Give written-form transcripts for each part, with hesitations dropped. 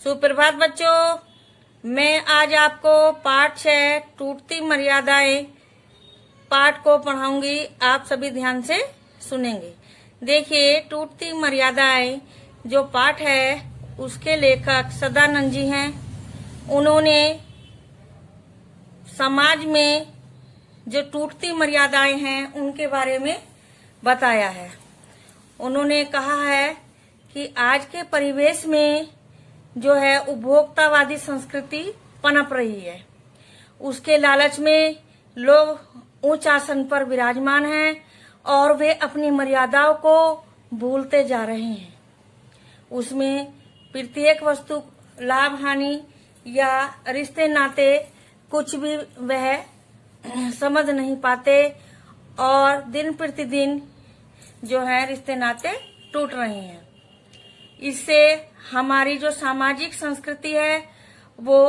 सुप्रभात बच्चों, मैं आज आपको पाठ 6 टूटती मर्यादाएं पाठ को पढ़ाऊंगी। आप सभी ध्यान से सुनेंगे। देखिए, टूटती मर्यादाएं जो पाठ है उसके लेखक सदानंद जी हैं। उन्होंने समाज में जो टूटती मर्यादाएं हैं उनके बारे में बताया है। उन्होंने कहा है कि आज के परिवेश में जो है उपभोक्तावादी संस्कृति पनप रही है। उसके लालच में लोग उच्च आसन पर विराजमान हैं और वे अपनी मर्यादाओं को भूलते जा रहे हैं। उसमें प्रत्येक वस्तु लाभ हानि या रिश्ते नाते कुछ भी वह समझ नहीं पाते और दिन प्रतिदिन जो है रिश्ते नाते टूट रहे हैं। इससे हमारी जो सामाजिक संस्कृति है वो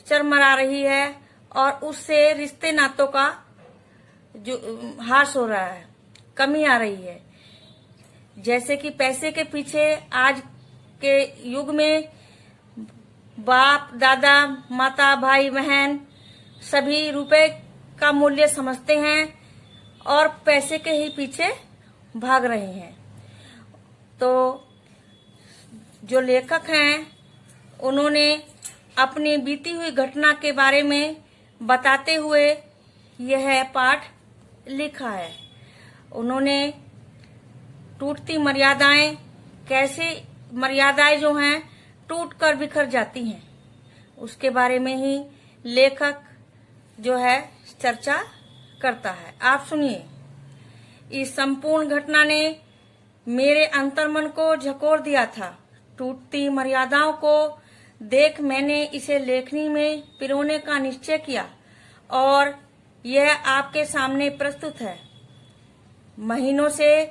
चरमरा रही है और उससे रिश्ते नातों का जो ह्रास हो रहा है, कमी आ रही है। जैसे कि पैसे के पीछे आज के युग में बाप दादा माता भाई बहन सभी रुपए का मूल्य समझते हैं और पैसे के ही पीछे भाग रहे हैं। तो जो लेखक हैं उन्होंने अपनी बीती हुई घटना के बारे में बताते हुए यह पाठ लिखा है। उन्होंने टूटती मर्यादाएं, कैसे मर्यादाएं जो हैं टूट कर बिखर जाती हैं, उसके बारे में ही लेखक जो है चर्चा करता है। आप सुनिए। इस संपूर्ण घटना ने मेरे अंतर्मन को झकोर दिया था। टूटती मर्यादाओं को देख मैंने इसे लेखनी में पिरोने का निश्चय किया और यह आपके सामने प्रस्तुत है। महीनों से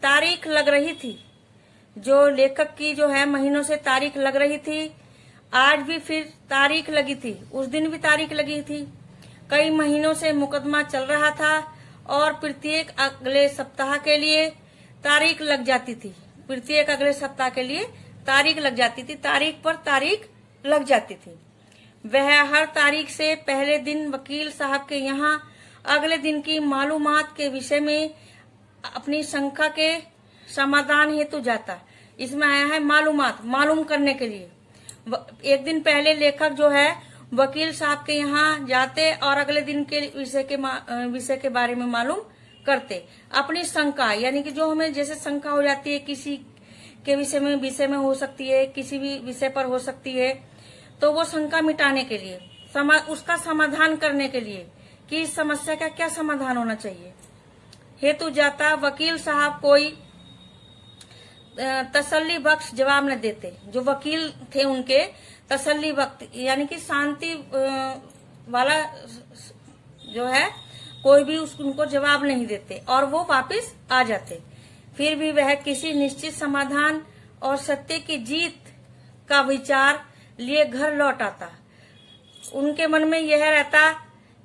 तारीख लग रही थी, जो लेखक की जो है महीनों से तारीख लग रही थी। आज भी फिर तारीख लगी थी, उस दिन भी तारीख लगी थी। कई महीनों से मुकदमा चल रहा था और प्रत्येक अगले सप्ताह के लिए तारीख लग जाती थी। प्रत्येक अगले सप्ताह के लिए तारीख लग जाती थी, तारीख पर तारीख लग जाती थी। वह हर तारीख से पहले दिन वकील साहब के यहाँ अगले दिन की मालूमात के विषय में अपनी शंका के समाधान हेतु जाता। इसमें आया है मालूमात, मालूम करने के लिए। एक दिन पहले लेखक जो है वकील साहब के यहाँ जाते और अगले दिन के विषय के बारे में मालूम करते। अपनी शंका, यानी कि जो हमें जैसे शंका हो जाती है किसी के विषय में हो सकती है, किसी भी विषय पर हो सकती है, तो वो शंका मिटाने के लिए, उसका समाधान करने के लिए कि इस समस्या का क्या समाधान होना चाहिए हेतु जाता। वकील साहब कोई तसल्ली बख्श जवाब न देते। जो वकील थे उनके तसल्ली बख्श यानी कि शांति वाला जो है कोई भी उनको जवाब नहीं देते और वो वापस आ जाते। फिर भी वह किसी निश्चित समाधान और सत्य की जीत का विचार लिए घर लौट आता। उनके मन में यह रहता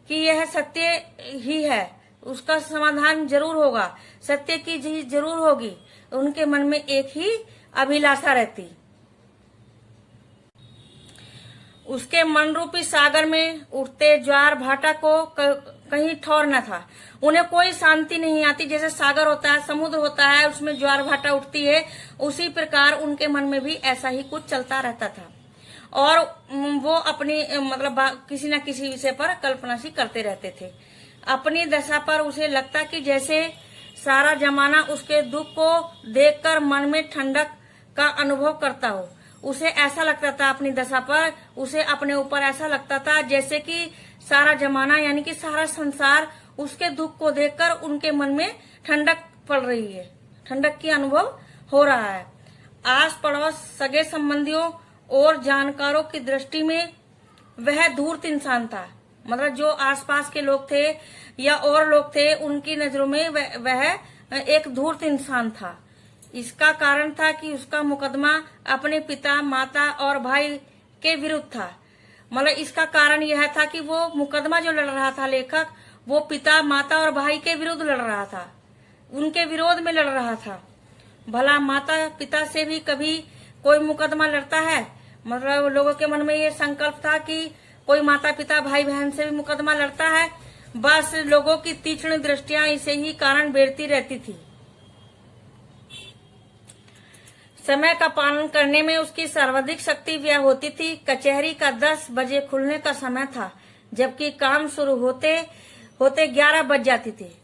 कि यह सत्य ही है, उसका समाधान जरूर होगा, सत्य की जीत जरूर होगी। उनके मन में एक ही अभिलाषा रहती। उसके मन रूपी सागर में उठते ज्वार भाटा को कहीं ठौर न था। उन्हें कोई शांति नहीं आती। जैसे सागर होता है, समुद्र होता है, उसमें ज्वार भाटा उठती है, उसी प्रकार उनके मन में भी ऐसा ही कुछ चलता रहता था और वो अपनी मतलब किसी न किसी विषय पर कल्पना सी करते रहते थे। अपनी दशा पर उसे लगता कि जैसे सारा जमाना उसके दुख को देखकर मन में ठंडक का अनुभव करता हो। उसे ऐसा लगता था अपनी दशा पर, उसे अपने ऊपर ऐसा लगता था जैसे कि सारा जमाना यानी कि सारा संसार उसके दुख को देखकर उनके मन में ठंडक पड़ रही है, ठंडक की अनुभव हो रहा है। आस पड़ोस, सगे संबंधियों और जानकारों की दृष्टि में वह धूर्त इंसान था। मतलब जो आसपास के लोग थे या और लोग थे, उनकी नजरों में वह एक धूर्त इंसान था। इसका कारण था कि उसका मुकदमा अपने पिता, माता और भाई के विरुद्ध था। मतलब इसका कारण यह था कि वो मुकदमा जो लड़ रहा था लेखक, वो पिता, माता और भाई के विरुद्ध लड़ रहा था, उनके विरोध में लड़ रहा था। भला माता पिता से भी कभी कोई मुकदमा लड़ता है? मतलब लोगों के मन में ये संकल्प था कि कोई माता पिता भाई बहन से भी मुकदमा लड़ता है, बस लोगों की तीक्ष्ण दृष्टियां इसे ही कारण बेरती रहती थी। समय का पालन करने में उसकी सर्वाधिक शक्ति व्यय होती थी। कचहरी का 10 बजे खुलने का समय था, जबकि काम शुरू होते होते 11 बज जाती थी।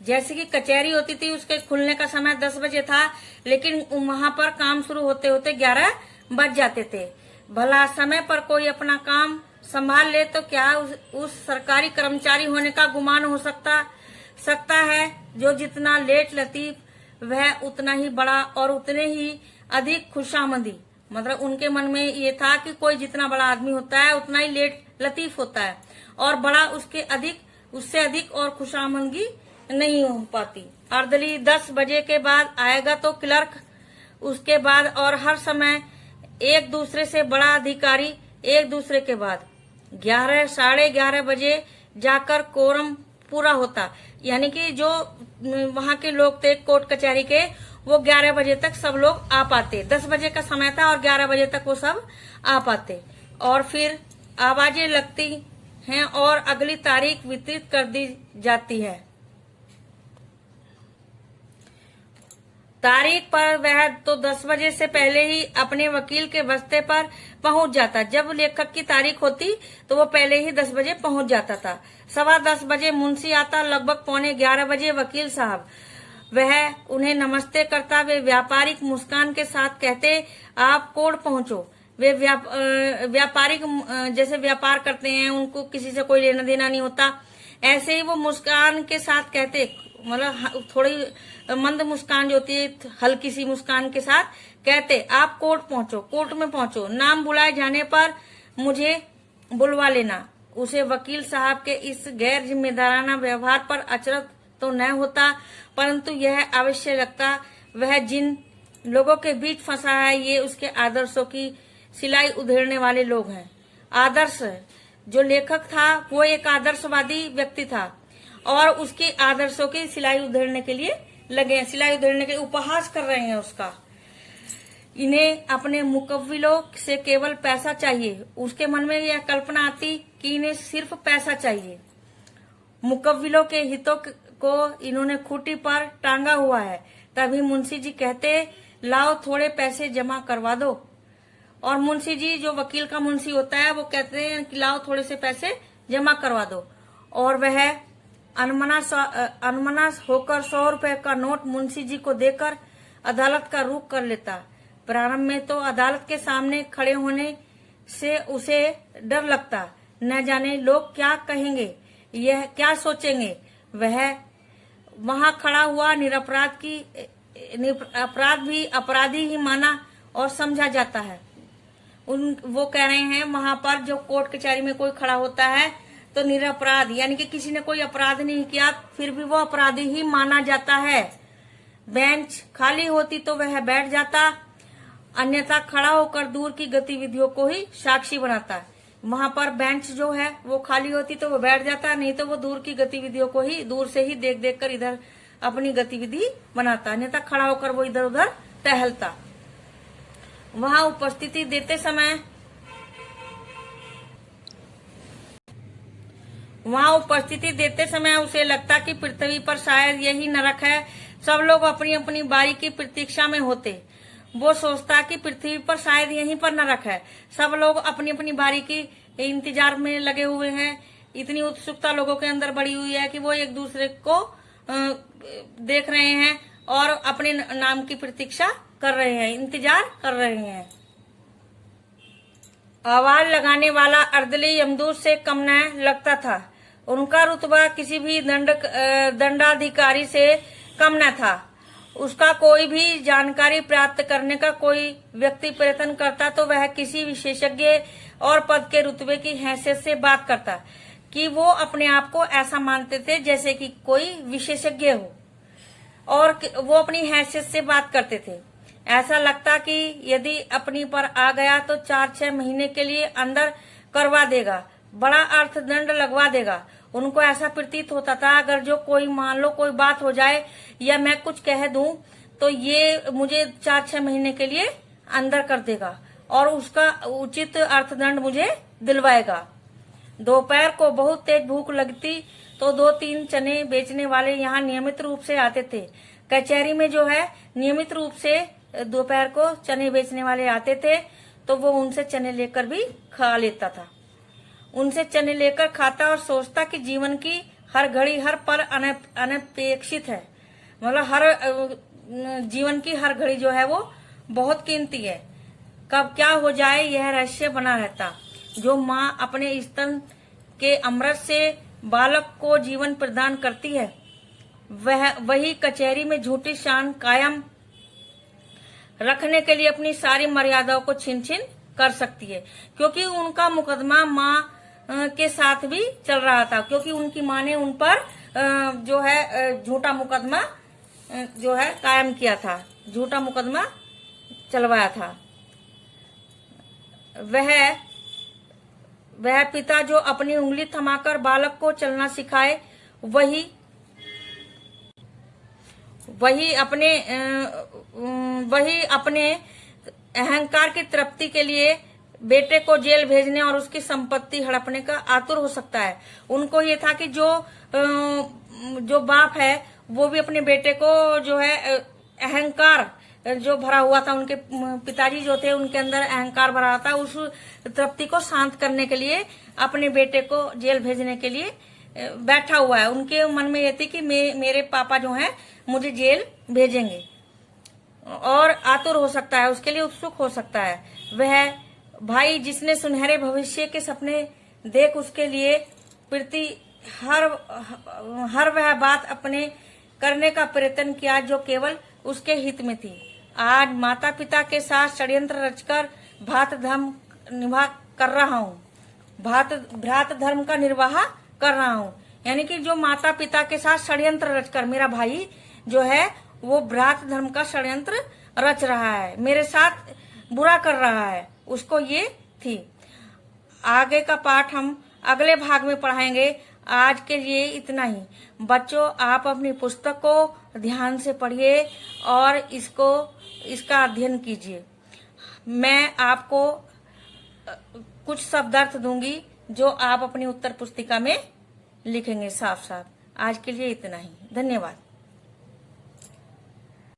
जैसे कि कचहरी होती थी, उसके खुलने का समय 10 बजे था, लेकिन वहां पर काम शुरू होते होते 11 बज जाते थे। भला समय पर कोई अपना काम संभाल ले तो क्या उस सरकारी कर्मचारी होने का गुमान हो सकता है। जो जितना लेट लतीफ वह उतना ही बड़ा और उतने ही अधिक खुशामदी। मतलब उनके मन में ये था कि कोई जितना बड़ा आदमी होता है उतना ही लेट लतीफ होता है, और बड़ा उससे अधिक और खुशामदगी नहीं हो पाती। अर्दली 10 बजे के बाद आएगा तो क्लर्क, उसके बाद और हर समय एक दूसरे से बड़ा अधिकारी, एक दूसरे के बाद 11 साढ़े 11 बजे जाकर कोरम पूरा होता। यानी कि जो वहां के लोग थे कोर्ट कचहरी के, वो 11 बजे तक सब लोग आ पाते। 10 बजे का समय था और 11 बजे तक वो सब आ पाते, और फिर आवाजें लगती हैं और अगली तारीख वितरित कर दी जाती है। तारीख पर वह तो 10 बजे से पहले ही अपने वकील के बस्ते पर पहुंच जाता। जब लेखक की तारीख होती तो वो पहले ही 10 बजे पहुंच जाता था। 10:15 बजे मुंशी आता, लगभग 11:15 बजे वकील साहब। वह उन्हें नमस्ते करता। वे व्यापारिक मुस्कान के साथ कहते, आप कोर्ट पहुंचो। वे व्यापारिक जैसे व्यापार करते हैं, उनको किसी से कोई लेना देना नहीं होता, ऐसे ही वो मुस्कान के साथ कहते, मतलब थोड़ी मंद मुस्कान जो होती है, हल्की सी मुस्कान के साथ कहते, आप कोर्ट पहुंचो, कोर्ट में पहुंचो। नाम बुलाए जाने पर मुझे बुलवा लेना। उसे वकील साहब के इस गैर जिम्मेदाराना व्यवहार पर अचरज तो न होता, परंतु यह अवश्य लगता वह जिन लोगों के बीच फंसा है ये उसके आदर्शों की सिलाई उधेड़ने वाले लोग हैं। आदर्श, जो लेखक था वो एक आदर्शवादी व्यक्ति था और उसके आदर्शों की सिलाई उधेड़ने के लिए लगे हैं, सिलाई उधेड़ने के लिए उपहास कर रहे हैं उसका। इन्हें अपने मुकव्विलों से केवल पैसा चाहिए। उसके मन में यह कल्पना आती कि इन्हें सिर्फ पैसा चाहिए। मुकव्विलों के हितों को इन्होंने खूंटी पर टांगा हुआ है। तभी मुंशी जी कहते, लाओ थोड़े पैसे जमा करवा दो। और मुंशी जी, जो वकील का मुंशी होता है, वो कहते हैं कि लाओ थोड़े से पैसे जमा करवा दो। और वह अनमना होकर 100 रुपए का नोट मुंशी जी को देकर अदालत का रुख कर लेता। प्रारंभ में तो अदालत के सामने खड़े होने से उसे डर लगता, न जाने लोग क्या कहेंगे, यह क्या सोचेंगे। वह वहां खड़ा हुआ अपराध भी अपराधी ही माना और समझा जाता है। वो कह रहे हैं वहां पर जो कोर्ट कचहरी में कोई खड़ा होता है तो निरपराध, यानी कि किसी ने कोई अपराध नहीं किया, फिर भी वो अपराधी ही माना जाता है। बेंच खाली होती तो वह बैठ जाता, अन्यथा खड़ा होकर दूर की गतिविधियों को ही साक्षी बनाता। वहां पर बेंच जो है वो खाली होती तो वो बैठ जाता, नहीं तो वो दूर की गतिविधियों को ही दूर से ही देख देख कर इधर अपनी गतिविधि बनाता, अन्यथा खड़ा होकर वो इधर उधर टहलता। वहां उपस्थिति देते समय उसे लगता कि पृथ्वी पर शायद यही नरक है। सब लोग अपनी अपनी बारी की प्रतीक्षा में होते। वो सोचता कि पृथ्वी पर शायद यहीं पर नरक है। सब लोग अपनी अपनी बारी की इंतजार में लगे हुए हैं। इतनी उत्सुकता लोगों के अंदर बढ़ी हुई है कि वो एक दूसरे को देख रहे हैं और अपने नाम की प्रतीक्षा कर रहे हैं, इंतजार कर रहे हैं। आवाज लगाने वाला अर्दली यमदूत से कम न लगता था। उनका रुतबा किसी भी दंडाधिकारी से कम न था। उसका कोई भी जानकारी प्राप्त करने का कोई व्यक्ति प्रयत्न करता तो वह किसी विशेषज्ञ और पद के रुतबे की हैसियत से बात करता कि वो अपने आप को ऐसा मानते थे जैसे कि कोई विशेषज्ञ हो, और वो अपनी हैसियत से बात करते थे। ऐसा लगता कि यदि अपनी पर आ गया तो 4-6 महीने के लिए अंदर करवा देगा, बड़ा अर्थदंड लगवा देगा। उनको ऐसा प्रतीत होता था अगर जो कोई मान लो कोई बात हो जाए या मैं कुछ कह दूं तो ये मुझे 4-6 महीने के लिए अंदर कर देगा और उसका उचित अर्थदंड मुझे दिलवाएगा। दोपहर को बहुत तेज भूख लगती तो 2-3 चने बेचने वाले यहाँ नियमित रूप से आते थे। कचहरी में जो है नियमित रूप से दोपहर को चने बेचने वाले आते थे, तो वो उनसे चने लेकर भी खा लेता था। उनसे चने लेकर खाता और सोचता कि जीवन की हर घड़ी हर पल अनपेक्षित है। मतलब जीवन की हर घड़ी जो है वो बहुत कीमती है। कब क्या हो जाए यह रहस्य बना रहता। जो माँ अपने स्तन के अमृत से बालक को जीवन प्रदान करती है, वही कचहरी में झूठी शान कायम रखने के लिए अपनी सारी मर्यादाओं को छीन छीन कर सकती है। क्योंकि उनका मुकदमा माँ के साथ भी चल रहा था, क्योंकि उनकी माँ ने उन पर जो है झूठा मुकदमा जो है कायम किया था, झूठा मुकदमा चलवाया था। वह पिता जो अपनी उंगली थमाकर बालक को चलना सिखाए, वही अपने अहंकार की तृप्ति के लिए बेटे को जेल भेजने और उसकी संपत्ति हड़पने का आतुर हो सकता है। उनको ये था कि जो बाप है वो भी अपने बेटे को जो है अहंकार जो भरा हुआ था, उनके पिताजी जो थे उनके अंदर अहंकार भरा था, उस तृप्ति को शांत करने के लिए अपने बेटे को जेल भेजने के लिए बैठा हुआ है। उनके मन में ये थी कि मेरे पापा जो हैं मुझे जेल भेजेंगे, और आतुर हो सकता है, उसके लिए उत्सुक हो सकता है। वह भाई जिसने सुनहरे भविष्य के सपने देख उसके लिए प्रति हर वह बात अपने करने का प्रयत्न किया जो केवल उसके हित में थी। आज माता पिता के साथ षड्यंत्र रचकर भ्रात धर्म का निर्वाह कर रहा हूँ। यानी कि जो माता पिता के साथ षड्यंत्र रचकर मेरा भाई जो है वो भ्रात धर्म का षड्यंत्र रच रहा है, मेरे साथ बुरा कर रहा है, उसको ये थी। आगे का पाठ हम अगले भाग में पढ़ाएंगे। आज के लिए इतना ही। बच्चों, आप अपनी पुस्तक को ध्यान से पढ़िए और इसका अध्ययन कीजिए। मैं आपको कुछ शब्दार्थ दूंगी जो आप अपनी उत्तर पुस्तिका में लिखेंगे साफ साफ। आज के लिए इतना ही। धन्यवाद।